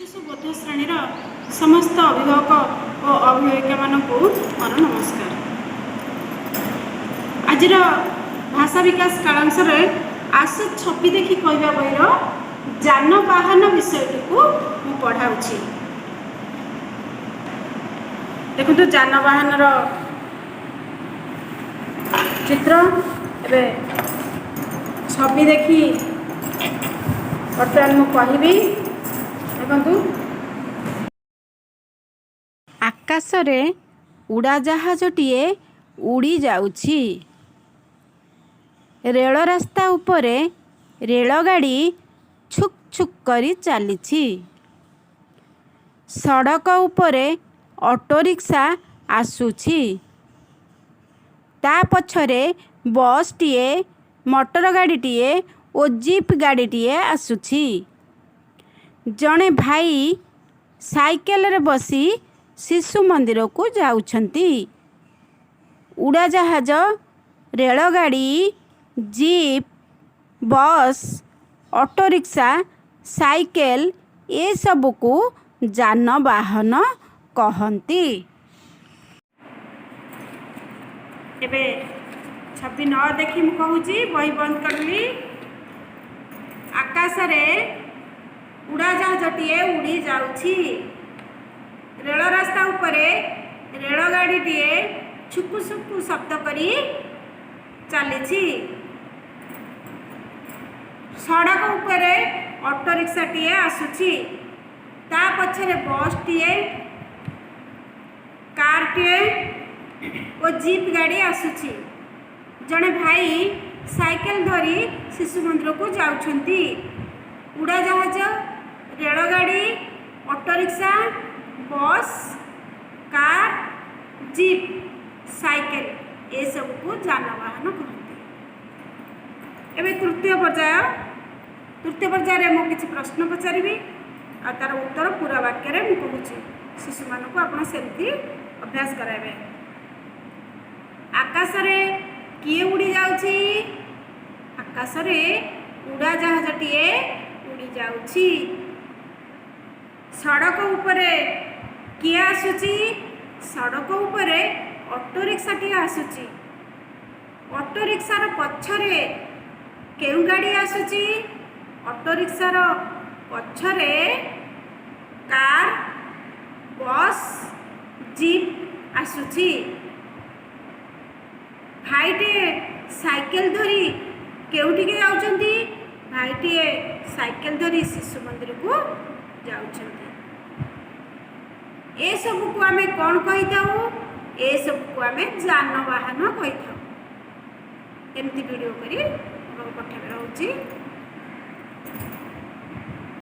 शिशु बोध श्रेणीर समस्त अभिभावक और अभिभाविका मानकु मोर नमस्कार। आज भाषा विकास कालांश आस छपि देखि कहवा बहिर जानवाहन विषयटी को पढ़ाऊँगी। देखो जानवाहन चित्र ए छवि देखि बर्तमान मुझे देखु आकाश रे उड़ाजाहाजटीए उड़ी जाउछि। रेल रास्ता उपरे रेलगाड़ी छुक छुक करी चलीछि। सड़क उपरे ऑटो रिक्शा आसुछि। ता पछरे बस टीए मोटर गाड़ीटीए और जीप गाड़ीटीए आसुछि। जड़े भाई साइकेल रे बसी शिशु मंदिर को जाउछंती। उड़ाजाहाज रेलगाड़ी जीप बस ऑटो रिक्शा साइकेल ये सब को जानवाहन कहती। एबे छवि न देखी मु कहूची बही बंद करली। आकाश रे उड़ाजाहाजटीए उड़ी जाउछि। रेल रास्ता उपरे रेलगाड़ीटीए छुकु छुकु शब्द करी चलीछि। सड़क उपरे ऑटो रिक्शाटीए आसुछि। ता पछरे बसटीए कारटीए और जीप गाड़ी आसुछि। जड़े भाई साइकेल धरी शिशु मंदिर को जाउछंती। उड़ाजाहाज रेलगाड़ी auto rickshaw bus car jeep cycle ये सब को जानवाहन कहते। एबे तृतीय पर्याय मु किछि प्रश्न पचारिबी आ तार उत्तर पूरा वाक्य रे मु कहूची। शिशु मान को आपण सेमती अभ्यास कराइबे। आकाश रे किए उड़ी जाउछि। आकाश रे उड़ाजाहाजटीए उड़ी जाउछि। सड़क उपरे किए आसुछि। सड़क उपरे ऑटो रिक्शाटी आसुछि। ऑटो रिक्शार पछरे केउ गाड़ी आसुछि। ऑटो रिक्शार पछरे कार बस जीप आसुछि। भाईटे साइकेल धरी केउटिके जाउछंती। भाईटे साइकेल धरी शिशु मंदिर को जाउछंती। ए सब को आमे कौन कही थाउ? ए सब को आमे जानवाहन कही थाउ। एमती वीडियो करी पठेबे रहउची।